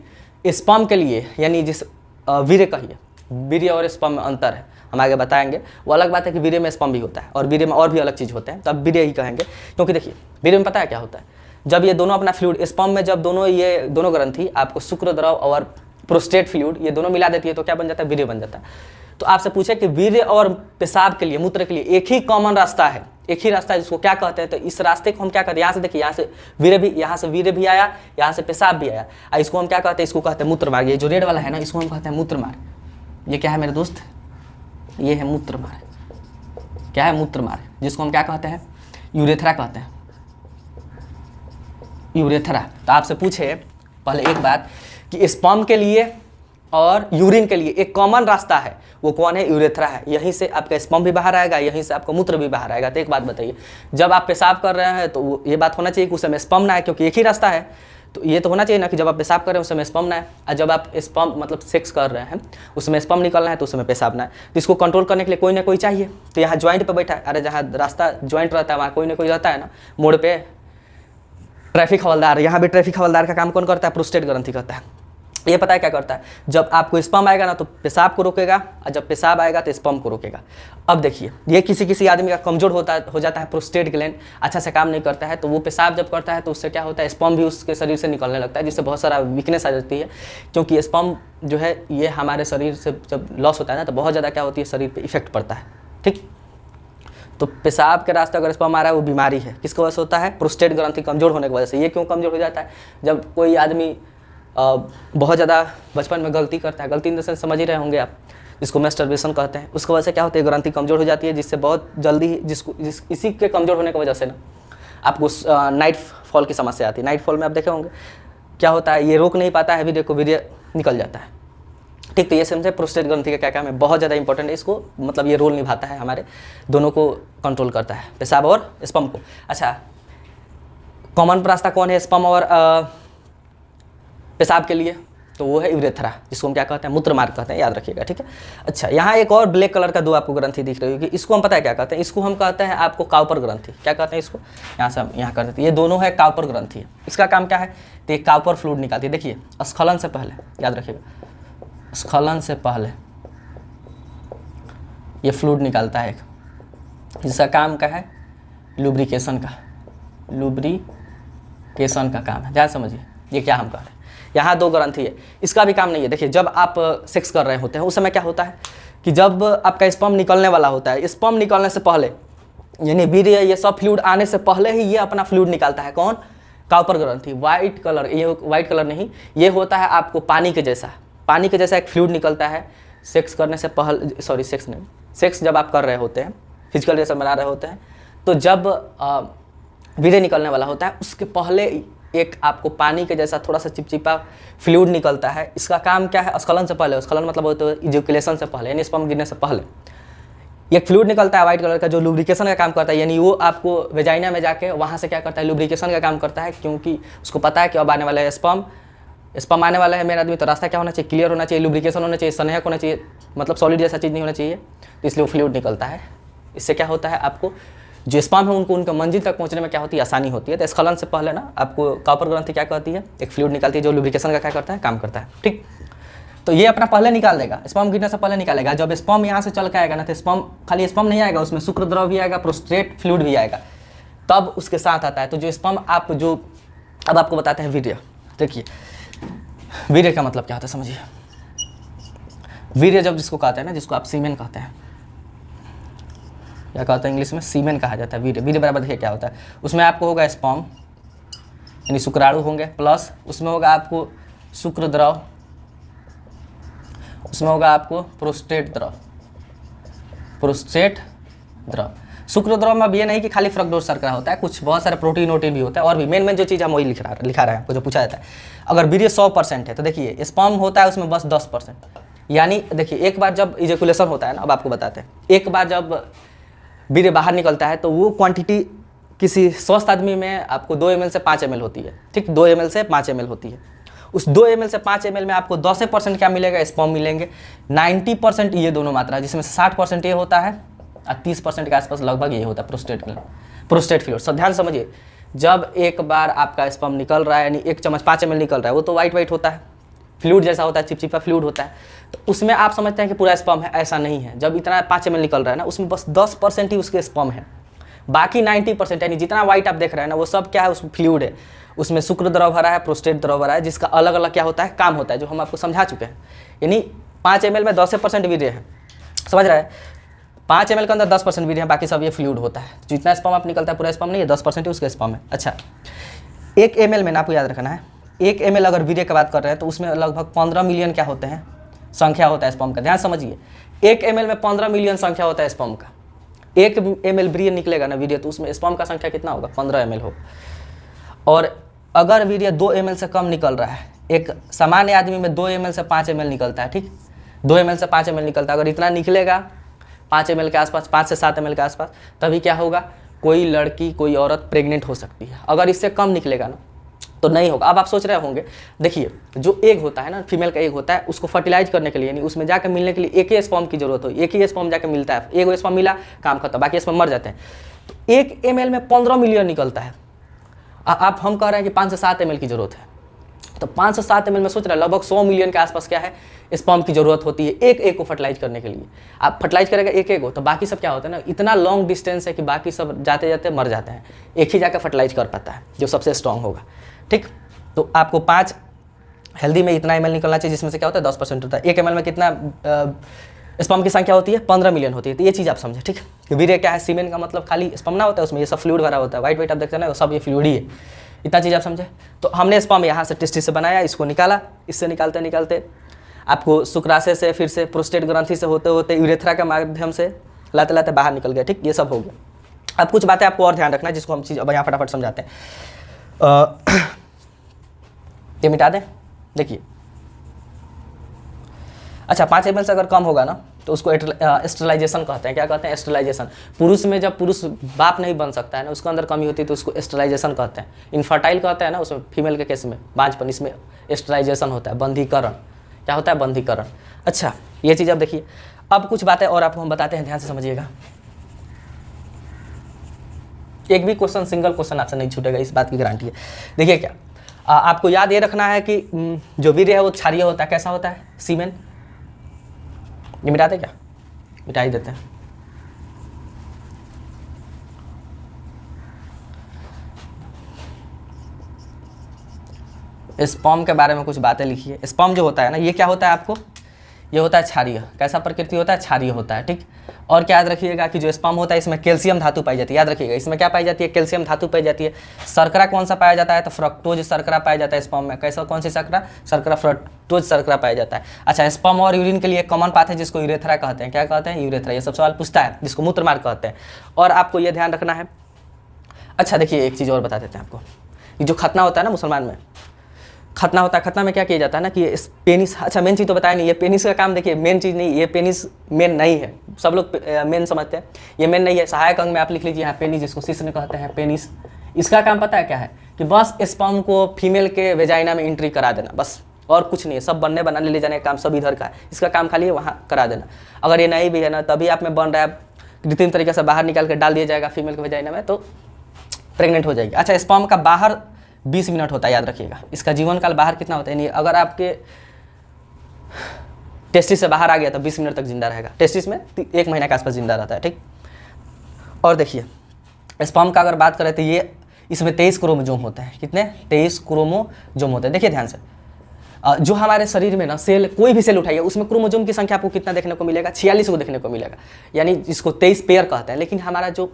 स्पर्म के लिए, यानी जिस वीर्य कहिए, वीर्य और स्पर्म में अंतर है, हम आगे बताएंगे। वो अलग बात है कि वीर्य में स्पर्म भी होता है और वीर्य में और भी अलग चीज़ होते हैं, तो अब वीर्य ही कहेंगे। क्योंकि देखिए वीर्य में पता है क्या होता है, जब ये दोनों अपना फ्लूइड, स्पर्म में जब दोनों ये दोनों ग्रंथि आपको शुक्र द्रव और प्रोस्टेट फ्लूइड ये दोनों मिला देती है, तो क्या बन जाता है, वीर्य बन जाता है। तो आपसे पूछे कि वीर्य और पेशाब के लिए, मूत्र के लिए एक ही कॉमन रास्ता है, एक ही रास्ता है, जिसको क्या कहते हैं, तो इस रास्ते को हम क्या कहते हैं, यहाँ से देखिए, यहाँ से वीर्य भी आया, यहाँ से पेशाब भी आया, और इसको हम क्या कहते हैं, इसको कहते हैं मूत्र मार्ग। ये जो रेड वाला है ना, इसको हम कहते हैं मूत्र मार्ग। ये क्या है मेरे दोस्त, ये है मूत्र मार्ग। क्या है, मूत्र मार्ग, जिसको हम क्या कहते हैं, यूरेथ्रा कहते हैं, यूरेथ्रा। तो आपसे पूछे पहले एक बात कि स्पर्म के लिए और यूरिन के लिए एक कॉमन रास्ता है, वो कौन है, यूरेथ्रा है। यहीं से आपका स्पर्म भी बाहर आएगा, यहीं से आपका मूत्र भी बाहर आएगा। तो एक बात बताइए, जब आप पेशाब कर रहे हैं तो ये बात होना चाहिए कि उस समय स्पर्म ना है, क्योंकि एक ही रास्ता है। तो ये तो होना चाहिए ना कि जब आप पेशाब कर रहे हैं उस समय स्पर्म ना है, और जब आप स्पर्म मतलब सेक्स कर रहे हैं उस समय स्पर्म निकलना है तो उस समय पेशाब ना है। तो इसको कंट्रोल करने के लिए कोई ना कोई चाहिए। तो यहाँ ज्वाइंट पे बैठा है, अरे जहाँ रास्ता ज्वाइंट रहता है वहाँ कोई ना कोई रहता है ना, मोड़ पे ट्रैफिक हवलदार। यहाँ भी ट्रैफिक हवलदार का काम कौन करता है, प्रोस्टेट ग्रंथि करता है। ये पता है क्या करता है, जब आपको स्पर्म आएगा ना तो पेशाब को रोकेगा, और जब पेशाब आएगा तो स्पर्म को रोकेगा। अब देखिए ये किसी आदमी का कमजोर हो जाता है, प्रोस्टेट ग्लैंड अच्छा से काम नहीं करता है, तो वो पेशाब जब करता है तो उससे क्या होता है, स्पर्म भी उसके शरीर से निकलने लगता है, जिससे बहुत सारा वीकनेस आ जाती है। क्योंकि स्पर्म जो है ये हमारे शरीर से जब लॉस होता है ना, तो बहुत ज़्यादा क्या होती है, शरीर पर इफेक्ट पड़ता है। ठीक, तो पेशाब के रास्ते अगर स्पर्म आ रहा है वो बीमारी है, किसकी वजह से होता है, प्रोस्टेट ग्रंथि कमजोर होने की वजह से। ये क्यों कमजोर हो जाता है, जब कोई आदमी बहुत ज़्यादा बचपन में गलती करता है, गलती इन द सेंस समझ ही रहे होंगे आप, जिसको मैस्टरबेशन कहते हैं, उसकी वजह से क्या होता है, ग्रंथि कमजोर हो जाती है, जिससे बहुत जल्दी इसी के कमजोर होने की वजह से ना आपको नाइट फॉल की समस्या आती है। नाइट फॉल में आप देखे होंगे क्या होता है, ये रोक नहीं पाता है वीर्य को, वीर्य निकल जाता है। ठीक, तो ये समझे प्रोस्टेट ग्रंथि का क्या काम है, बहुत ज़्यादा इंपॉर्टेंट है। इसको मतलब ये रोल निभाता है, हमारे दोनों को कंट्रोल करता है, पेशाब और स्पर्म को। अच्छा, कॉमन रास्ता कौन है स्पर्म और पेशाब के लिए, तो वो है यूरेथ्रा, जिसको हम क्या कहते हैं, मूत्र मार्ग कहते हैं, याद रखिएगा। ठीक है, अच्छा यहाँ एक और ब्लैक कलर का दो आपको ग्रंथि दिख रही होगी, इसको हम पता है क्या कहते हैं, इसको हम कहते हैं आपको काउपर ग्रंथि। क्या कहते हैं इसको, यहाँ से हम यहाँ कर देते हैं, ये दोनों है काउपर ग्रंथि। इसका काम क्या है, तो ये काउपर फ्लूइड निकालती है। देखिए स्खलन से पहले, याद रखिएगा, स्खलन से पहले ये फ्लूइड निकालता है एक, जिसका काम क्या है, लुब्रिकेशन का, लुब्रिकेशन का काम है। ध्यान समझिए ये क्या हम कह रहे हैं। यहाँ दो ग्रंथि है, इसका भी काम नहीं है। देखिए जब आप सेक्स कर रहे होते हैं उस समय क्या होता है कि जब आपका स्पर्म निकलने वाला होता है, स्पर्म निकलने से पहले, यानी वीर्य ये सब फ्लूइड आने से पहले ही ये अपना फ्लूइड निकालता है। कौन, काउपर ग्रंथि। वाइट कलर, ये वाइट कलर नहीं, ये होता है आपको पानी के जैसा, पानी के जैसा एक फ्लूइड निकलता है सेक्स करने से पहले, सॉरी सेक्स नहीं, सेक्स जब आप कर रहे होते हैं, फिजिकल रिलेशन बना रहे होते हैं, तो जब वीर्य निकलने वाला होता है उसके पहले एक आपको पानी के जैसा थोड़ा सा चिपचिपा फ्लूइड निकलता है। इसका काम क्या है, स्खलन से पहले, स्खलन मतलब होता है इजैकुलेशन से पहले, यानी स्पर्म गिरने से पहले एक फ्लूइड निकलता है वाइट कलर का जो लुब्रिकेशन का काम करता है, यानी वो आपको वेजाइना में जाके वहाँ से क्या करता है, लुब्रिकेशन का काम करता है, क्योंकि उसको पता है कि अब आने वाला है स्पर्म आने वाला है मेरा आदमी, तो रास्ता क्या होना चाहिए, क्लियर होना चाहिए, लुब्रिकेशन होना चाहिए, स्नेहक होना चाहिए, मतलब सॉलिड जैसा चीज़ नहीं होना चाहिए, तो इसलिए वो फ्लूइड निकलता है। इससे क्या होता है, आपको जो स्पर्म है उनको उनका मंजिल तक पहुंचने में क्या होती है, आसानी होती है। तो स्खलन से पहले ना आपको कॉपर ग्रंथि क्या कहती है, एक फ्लूइड निकालती है जो लुब्रिकेशन का क्या करता है, काम करता है। ठीक, तो ये अपना पहले निकाल देगा, स्पर्म गिरने से पहले निकालेगा। जब स्पर्म यहाँ से चल के आएगा ना, तो स्पर्म खाली स्पर्म नहीं आएगा, उसमें शुक्र द्रव भी आएगा, प्रोस्टेट फ्लूइड भी आएगा, तब उसके साथ आता है। तो जो स्पर्म आप जो अब आपको बताते हैं वीर्य। देखिए वीर्य का मतलब क्या होता है समझिए। वीर्य जब जिसको कहते हैं ना, जिसको आप सीमेन कहते हैं, क्या कहते हैं इंग्लिश में, सीमेन कहा जाता है। वीर्य, वीर्य बराबर देखिए क्या होता है, उसमें आपको होगा स्पर्म यानी शुक्राणु होंगे, प्लस उसमें होगा आपको शुक्र द्रव, उसमें होगा आपको प्रोस्टेट द्रव। प्रोस्टेट द्रव, शुक्र द्रव में अब ये नहीं कि खाली फ्रक्टोज शर्करा होता है, कुछ बहुत सारे प्रोटीन वोटीन भी होता है, और भी मेन जो चीज़ हम वही लिखा रहे हैं आपको जो पूछा जाता है। अगर वीर्य 100% है तो देखिए स्पर्म होता है उसमें बस 10%, यानी देखिए एक बार जब इजेकुलेशन होता है ना, अब आपको बताते हैं, एक बार जब वीर्य बाहर निकलता है तो वो क्वांटिटी किसी स्वस्थ आदमी में आपको 2 ml से 5 ml होती है। ठीक, 2 ml से 5 ml होती है। उस 2 ml से 5 ml में आपको 10% क्या मिलेगा, स्पर्म मिलेंगे। 90% ये दोनों मात्रा, जिसमें से 60% ये होता है और 30% के आसपास लगभग ये होता है प्रोस्टेट फ्लूइड। सब ध्यान समझिए, जब एक बार आपका स्पर्म निकल रहा है, यानी 1 चम्मच 5 ml निकल रहा है, वो तो वाइट होता है, फ्लूइड जैसा होता है, चिपचिपा फ्लूइड होता है, तो उसमें आप समझते हैं कि पूरा स्पर्म है, ऐसा नहीं है। जब इतना 5 ml निकल रहा है ना, उसमें बस 10% ही उसके स्पर्म है, बाकी 90% यानी जितना वाइट आप देख रहे हैं ना, वो सब क्या है, उसमें फ्लूइड है। उसमें शुक्र द्रव भरा है, प्रोस्टेट द्रव भरा है, जिसका अलग अलग क्या होता है, काम होता है, जो हम आपको समझा चुके हैं। यानी 5 ml में 10% वीर्य है, समझ रहा है, 5 ml के अंदर 10% वीर्य है, बाकी सब ये फ्लूइड होता है। जितना स्पर्म आप निकलता है पूरा स्पर्म नहीं है, 10% ही उसका स्पर्म है। अच्छा, 1 ml में ना आपको याद रखना है, 1 ml अगर वीर्य की बात कर रहे हैं तो उसमें लगभग 15 मिलियन क्या होते हैं, संख्या होता है स्पर्म का। ध्यान समझिए, 1 ml में 15 मिलियन संख्या होता है स्पर्म का। 1 ml वीर्य निकलेगा ना वीर्य, तो उसमें स्पर्म का संख्या कितना होगा, 15 ml हो। और अगर वीर्य 2 ml से कम निकल रहा है, एक सामान्य आदमी में 2 ml से 5 ml निकलता है। ठीक, 2 ml से 5 ml निकलता है, अगर इतना निकलेगा 5 ml के आसपास, 5 से 7 ml के आसपास, तभी क्या होगा, कोई लड़की कोई औरत प्रेग्नेंट हो सकती है। अगर इससे कम निकलेगा ना तो नहीं होगा। अब आप सोच रहे होंगे, देखिए जो एग होता है ना, फीमेल का एग होता है, उसको फर्टिलाइज करने के लिए, यानी उसमें जाकर मिलने के लिए एक ही स्पर्म की जरूरत हो, एक ही स्पर्म जाकर मिलता है, एक स्पर्म मिला काम खत्म, बाकी स्पर्म मर जाते हैं। तो 1 ml में 15 मिलियन निकलता है। आप हम कह रहे हैं कि 5 से 7 ml की जरूरत है, तो 5 से 7 ml में सोच रहे हैं लगभग 100 मिलियन के आसपास क्या है, स्पर्म की जरूरत होती है एक एग को फर्टिलाइज करने के लिए। आप फर्टिलाइज करेगा एक एग हो, तो बाकी सब क्या होता है ना, इतना लॉन्ग डिस्टेंस है कि बाकी सब जाते जाते मर जाते हैं, एक ही जाकर फर्टिलाइज कर पाता है जो सबसे स्ट्रांग होगा। ठीक, तो आपको 5 हेल्दी में इतना ml निकलना चाहिए, जिसमें से क्या होता है 10% होता है। 1 ml में कितना स्पर्म की संख्या होती है, 15 मिलियन होती है। तो ये चीज़ आप समझे। ठीक, वीर्य क्या है, सीमेन का मतलब खाली स्पर्म ना होता है, उसमें ये सब फ्लूइड भरा होता है, वाइट आप देखते हैं ना, सब ये फ्लूइड ही है। इतना चीज़ आप समझे। तो हमने स्पर्म यहाँ से टेस्टिस से बनाया, इसको निकाला, इससे निकालते निकालते आपको शुक्राशय से, फिर से प्रोस्टेट ग्रंथि से होते होते यूरेथ्रा के माध्यम से लाते लाते बाहर निकल गया। ठीक, ये सब हो गया। अब कुछ बातें आपको और ध्यान रखना है, जिसको हम चीज़ अब यहाँ फटाफट समझाते हैं। ये मिटा दें। देखिए, अच्छा 5 ml से अगर कम होगा ना, तो उसको एस्ट्रलाइजेशन कहते हैं। क्या कहते हैं, एस्ट्रलाइजेशन। पुरुष में जब पुरुष बाप नहीं बन सकता है ना, उसके अंदर कमी होती है, तो उसको एस्ट्रलाइजेशन कहते हैं। इनफर्टाइल कहते हैं ना, उसमें फीमेल के केस में बांझपन, इसमें एस्ट्रलाइजेशन होता है, बंधीकरण। क्या होता है, बंधीकरण। अच्छा, ये चीज़ अब देखिए। अब कुछ बातें और आपको हम बताते हैं, ध्यान से समझिएगा। एक भी क्वेश्चन, सिंगल क्वेश्चन आपसे नहीं छूटेगा, इस बात की गारंटी है। देखिए क्या, आपको याद ये रखना है कि जो वीर्य है वो क्षारीय होता है। कैसा होता है, सीमेन। ये मिटाते क्या, मिटा ही देते हैं। स्पर्म के बारे में कुछ बातें लिखिए। स्पर्म जो होता है ना, ये क्या होता है आपको, ये होता है क्षारीय। कैसा प्रकृति होता है, क्षारीय होता है। ठीक, और क्या याद रखिएगा कि जो स्पर्म होता है इसमें कैल्शियम धातु पाई जाती है। याद रखिएगा, इसमें क्या पाई जाती है, कैल्शियम धातु पाई जाती है। शर्करा कौन सा पाया जाता है, तो फ्रक्टोज शर्करा पाया जाता है स्पर्म में। कैसा, कौन सी शर्करा, शर्करा फ्रक्टोज शर्करा पाया जाता है। अच्छा, स्पर्म और यूरिन के लिए एक कॉमन पाथ है, जिसको यूरेथ्रा कहते हैं। क्या कहते हैं, यूरेथ्रा। ये सब सवाल पूछता है, जिसको मूत्र मार्ग कहते हैं। और आपको ये ध्यान रखना है। अच्छा देखिए, एक चीज़ और बता देते हैं आपको, ये जो खतना होता है ना मुसलमान में, खतना होता है। खतना में क्या किया जाता है ना कि इस पेनिस, अच्छा मेन चीज़ तो बताया नहीं, ये पेनिस का काम देखिए, मेन चीज़ नहीं, ये पेनिस मेन नहीं है, सब लोग मेन समझते हैं, ये मेन नहीं है। सहायक अंग में आप लिख लीजिए यहाँ पेनिस, जिसको शिश्न कहते हैं पेनिस। इसका काम पता है क्या है कि बस स्पर्म को फीमेल के वेजाइना में एंट्री करा देना, बस, और कुछ नहीं है। सब बनने बनाने ले जाने का काम सब इधर का है, इसका काम खाली है वहाँ करा देना। अगर ये नहीं भी है ना तभी आप में बन रहा है, कृत्रिम तरीके से बाहर निकाल कर डाल दिया जाएगा फीमेल के वेजाइना में, तो प्रेग्नेंट हो जाएगी। अच्छा, स्पर्म का बाहर 20 मिनट होता है, याद रखिएगा। इसका जीवन काल बाहर कितना होता है, यानी अगर आपके टेस्टिस से बाहर आ गया तो 20 मिनट तक जिंदा रहेगा। टेस्टिस में 1 महीना के आसपास जिंदा रहता है, ठीक। और देखिए स्पर्म का अगर बात करें तो ये इसमें 23 क्रोमोजोम होते हैं। कितने? 23 क्रोमोजोम होते हैं। देखिए ध्यान से, जो हमारे शरीर में ना सेल, कोई भी सेल उठाइए उसमें क्रोमोजोम की संख्या आपको कितना देखने को मिलेगा? 46 को देखने को मिलेगा, यानी इसको 23 पेयर कहते हैं। लेकिन हमारा जो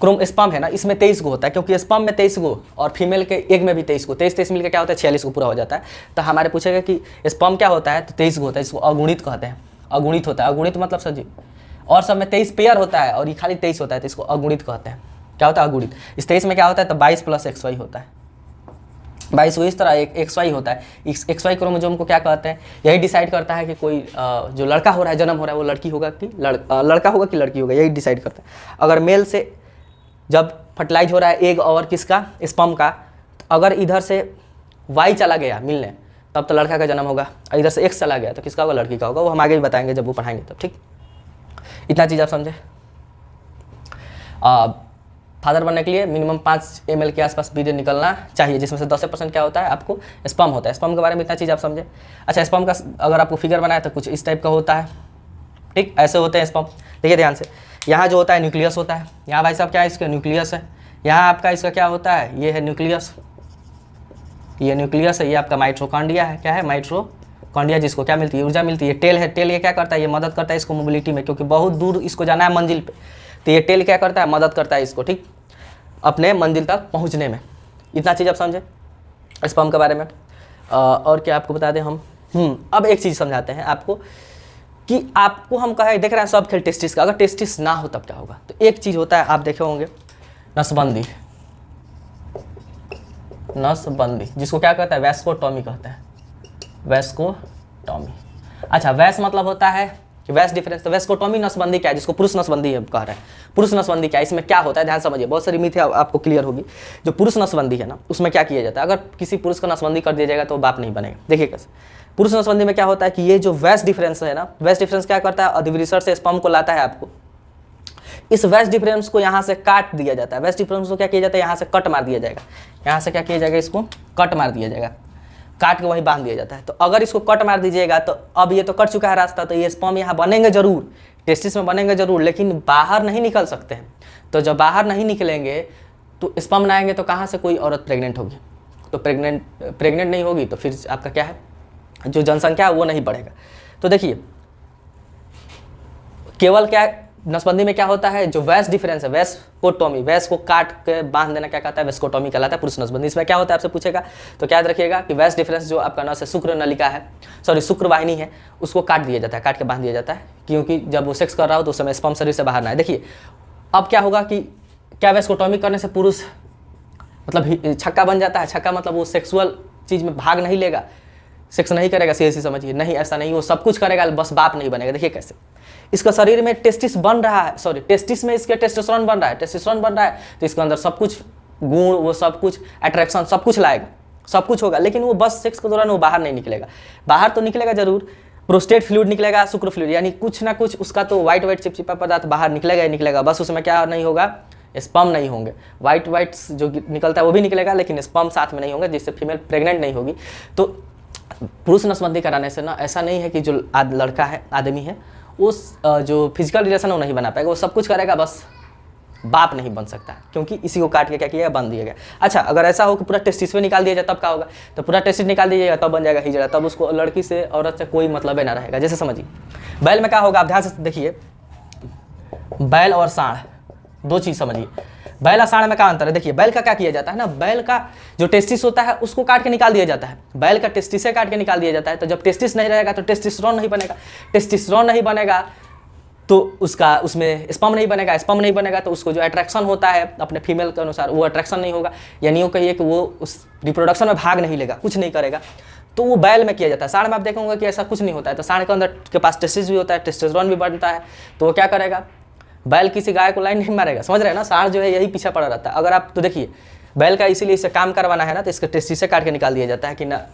स्पर्म है ना, इसमें 23 को होता है, क्योंकि स्पर्म में 23 को और फीमेल के एग में भी 23 को, 23 मिलकर क्या होता है? 46 को पूरा हो जाता है। तो हमारे पूछेगा कि स्पर्म क्या होता है, तो 23 को होता है, इसको अगुणित कहते हैं। अगुणित होता है, अगुणित मतलब सर जी, और सब में 23 पेयर होता है और ये खाली 23 होता है, तो इसको अगुणित कहते हैं। क्या होता है? अगुणित। इस 23 में क्या होता है? तो 22 + XY होता है। 22 को इस तरह एक XY होता है। इस XY क्रोमोजोम को क्या कहते हैं? यही डिसाइड करता है कि कोई जो लड़का हो रहा है, जन्म हो रहा है, वो लड़की होगा कि लड़का होगा कि लड़की होगा, यही डिसाइड करता है। अगर मेल से जब फर्टिलाइज हो रहा है एग और किसका? स्पर्म का, तो अगर इधर से Y चला गया मिलने, तब तो लड़का का जन्म होगा, और इधर से X चला गया तो किसका होगा? लड़की का होगा। वो हम आगे भी बताएंगे जब वो पढ़ाएंगे तब, ठीक। इतना चीज़ आप समझे। फादर बनने के लिए मिनिमम 5 ml के आसपास वीर्य निकलना चाहिए, जिसमें से 10% क्या होता है? आपको स्पर्म होता है। स्पर्म के बारे में इतना चीज़ आप समझे। अच्छा, स्पर्म का अगर आपको फिगर बनाए तो कुछ इस टाइप का होता है, ठीक, ऐसे होते हैं स्पर्म। देखिए ध्यान से, यहाँ जो होता है न्यूक्लियस होता है। यहाँ भाई साहब क्या है? इसका न्यूक्लियस है। यहाँ आपका इसका क्या होता है? ये है न्यूक्लियस, ये न्यूक्लियस है। ये आपका माइटोकॉन्ड्रिया है। क्या है? माइटोकॉन्ड्रिया, जिसको क्या मिलती है? ऊर्जा मिलती है। टेल है, टेल ये क्या करता है? ये मदद करता है इसको मोबिलिटी में, क्योंकि बहुत दूर इसको जाना है मंजिल पे, तो ये टेल क्या करता है? मदद करता है इसको, ठीक, अपने मंजिल तक पहुँचने में। इतना चीज़ आप समझे स्पर्म के बारे में। और क्या आपको बता दें हम, अब एक चीज़ समझाते हैं आपको कि आपको हम कहे, देख रहे हैं सब खेल टेस्टिस का, अगर टेस्टिस ना हो तब क्या होगा? तो एक चीज़ होता है, आप देखे होंगे, नसबंदी। नसबंदी जिसको क्या कहता है? वैस्कोटॉमी कहते हैं, वैस्कोटॉमी। अच्छा, वैस मतलब होता है कि वैस डिफरेंस, तो वैस्कोटॉमी नसबंदी क्या है? जिसको पुरुष नसबंदी कह रहे हैं। पुरुष नसबंदी क्या है? इसमें क्या होता है? ध्यान समझिए, बहुत सारी मिथ है, आपको क्लियर होगी। जो पुरुष नसबंदी है ना, उसमें क्या किया जाता है? अगर किसी पुरुष का नसबंदी कर दिया जाएगा तो बाप नहीं बनेगा। देखिए कैसे पुरुष नसबंदी में क्या होता है कि ये जो वैस डिफरेंस है ना, वैस डिफरेंस क्या करता है? अधिवृषण से स्पर्म को लाता है आपको, इस वैस डिफरेंस को यहाँ से काट दिया जाता है। वैस डिफरेंस को क्या किया जाता है? यहाँ से कट मार दिया जाएगा। यहाँ से क्या किया जाएगा? इसको कट मार दिया जाएगा, काट के वहीं बांध दिया जाता है। तो अगर इसको कट मार दीजिएगा तो अब ये तो कट चुका है रास्ता, तो ये स्पर्म यहाँ बनेंगे जरूर, टेस्टिस में बनेंगे जरूर, लेकिन बाहर नहीं निकल सकते हैं। तो जब बाहर नहीं निकलेंगे तो स्पर्म ना आएंगे तो कहाँ से कोई औरत प्रेग्नेंट होगी? तो प्रेग्नेंट नहीं होगी तो फिर आपका क्या है? जो जनसंख्या है वो नहीं बढ़ेगा। तो देखिए केवल क्या नसबंदी में क्या होता है? जो वैस डिफरेंस है, वैस्कोटॉमी, वैस को काट के बांध देना क्या कहता है? वैस्कोटॉमी कहलाता है पुरुष नसबंदी। इसमें क्या होता है आपसे पूछेगा, तो क्या याद रखिएगा कि वैस डिफरेंस जो आपका नस है, शुक्र नलिका है, सॉरी शुक्र वाहिनी है, उसको काट दिया जाता है, काट के बांध दिया जाता है, क्योंकि जब वो सेक्स कर रहा हो तो उस समय स्पर्म शरीर से बाहर ना आए। देखिए अब क्या होगा कि क्या वैस्कोटॉमी करने से पुरुष मतलब छक्का बन जाता है? छक्का मतलब वो सेक्सुअल चीज़ में भाग नहीं लेगा, सेक्स नहीं करेगा, सीरियसली समझिए, नहीं ऐसा नहीं, वो सब कुछ करेगा, बस बाप नहीं बनेगा। देखिए कैसे इसका शरीर में टेस्टिस बन रहा है, सॉरी टेस्टिस में इसके टेस्टोस्टेरोन बन रहा है, टेस्टोस्टेरोन बन रहा है, तो इसके अंदर सब कुछ गुण, वो सब कुछ अट्रैक्शन सब कुछ लाएगा, सब कुछ होगा, लेकिन वो बस सेक्स के दौरान वो बाहर नहीं निकलेगा। बाहर तो निकलेगा जरूर, प्रोस्टेट फ्लूइड निकलेगा, शुक्र फ्लूइड, यानी कुछ ना कुछ उसका तो व्हाइट चिपचिपा पदार्थ बाहर निकलेगा ही निकलेगा, बस उसमें क्या नहीं होगा? स्पर्म नहीं होंगे। व्हाइट जो निकलता है वो भी निकलेगा, लेकिन स्पर्म साथ में नहीं होंगे, जिससे फीमेल प्रेग्नेंट नहीं होगी। तो पुरुष नसबंदी कराने से ना ऐसा नहीं है कि जो लड़का है, आदमी है, उस जो फिजिकल रिलेशन है वो नहीं बना पाएगा, वो सब कुछ करेगा, बस बाप नहीं बन सकता, क्योंकि इसी को काट के क्या किया गया? बांध दिया गया। अच्छा, अगर ऐसा हो कि पूरा टेस्टिस में निकाल दिया जाए तब क्या होगा? तो पूरा टेस्टिस निकाल दिया जाएगा तब बन जाएगा हिजड़ा, तब उसको लड़की से औरत से कोई मतलब ही ना रहेगा। जैसे समझिए बैल में क्या होगा, आप ध्यान से देखिए, बैल और सांड दो चीज़ समझिए। बैल और सांड में क्या अंतर है? देखिए बैल का क्या किया जाता है ना, बैल का जो टेस्टिस होता है उसको काट के निकाल दिया जाता है, बैल का टेस्टिस से काट के निकाल दिया जाता है। तो जब टेस्टिस नहीं रहेगा तो टेस्टोस्टेरोन नहीं बनेगा, टेस्टोस्टेरोन नहीं बनेगा तो उसका उसमें स्पर्म नहीं बनेगा, स्पर्म नहीं बनेगा तो उसको जो अट्रैक्शन होता है अपने फीमेल के अनुसार वो अट्रैक्शन नहीं होगा, यानी वो कहिए कि वो उस रिप्रोडक्शन में भाग नहीं लेगा, कुछ नहीं करेगा। तो वो बैल में किया जाता है। सांड में आप देखोगे कि ऐसा कुछ नहीं होता है। तो सांड के अंदर के पास टेस्टिस भी होता है, टेस्टोस्टेरोन भी बनता है। तो वो क्या करेगा, बैल किसी गाय को लाइन नहीं मारेगा, समझ रहे हैं ना। सांड जो है यही पीछा पड़ा रहता है। अगर आप तो देखिए बैल का इसीलिए इससे काम करवाना है ना, तो इसके टेस्टिस से काट के निकाल दिया जाता है कि ना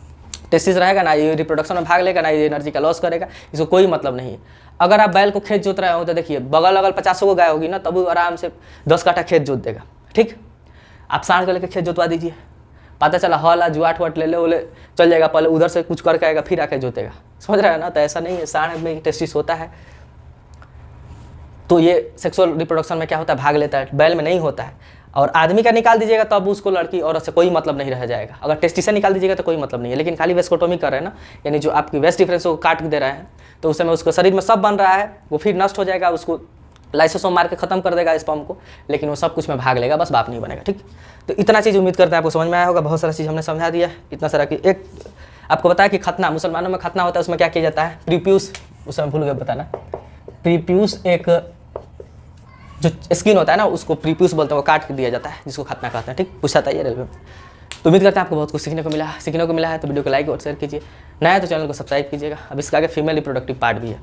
टेस्टिस रहेगा ना ये रिप्रोडक्शन में भाग लेगा, ना ये एनर्जी का लॉस करेगा, इसको कोई मतलब नहीं है। अगर आप बैल को खेत जोत रहे हो तो देखिए बगल अगल 50 को गाय होगी ना, तब वो आराम से 10 काठा खेत जोत देगा। ठीक, आप सांड को लेकर खेत जोतवा दीजिए, पता चला हल आज जुआट वाट ले ले चल जाएगा, पहले उधर से कुछ करके आएगा फिर आके जोतेगा, समझ रहे हैं ना। तो ऐसा नहीं है, सांड में टेस्टिस होता है तो ये सेक्सुअल रिप्रोडक्शन में क्या होता है, भाग लेता है, बैल में नहीं होता है। और आदमी का निकाल दीजिएगा तब उसको लड़की औरत से कोई मतलब नहीं रह जाएगा। अगर टेस्टिस से निकाल दीजिएगा तो कोई मतलब नहीं है। लेकिन खाली वेस्कोटोमी कर रहे हैं ना, यानी जो आपकी वेस्ट डिफरेंस को काट दे रहे हैं, तो उस समय उसको शरीर में सब बन रहा है, वो फिर नष्ट हो जाएगा, उसको लाइसोसोम मार के खत्म कर देगा स्पर्म को, लेकिन वो सब कुछ में भाग लेगा, बस बाप नहीं बनेगा। ठीक, तो इतना चीज़ उम्मीद करते हैं आपको समझ में आया होगा। बहुत सारा चीज़ हमने समझा दिया, इतना सारा कि एक आपको बताया कि खतना, मुसलमानों में खतना होता है, उसमें क्या किया जाता है, प्रीप्यूस, उस समय भूल गए बताना, प्रीप्यूस एक जो स्किन होता है ना उसको प्रीप्यूस बोलते हैं, वो काट के दिया जाता है, जिसको खतना कहते हैं। ठीक, पूछा था ये रेलवे में। तो उम्मीद करते हैं आपको बहुत कुछ सीखने को मिला है। तो वीडियो को लाइक और शेयर कीजिए, नया तो चैनल को सब्सक्राइब कीजिएगा। अब इसका आगे फीमेल रिप्रोडक्टिव पार्ट भी है।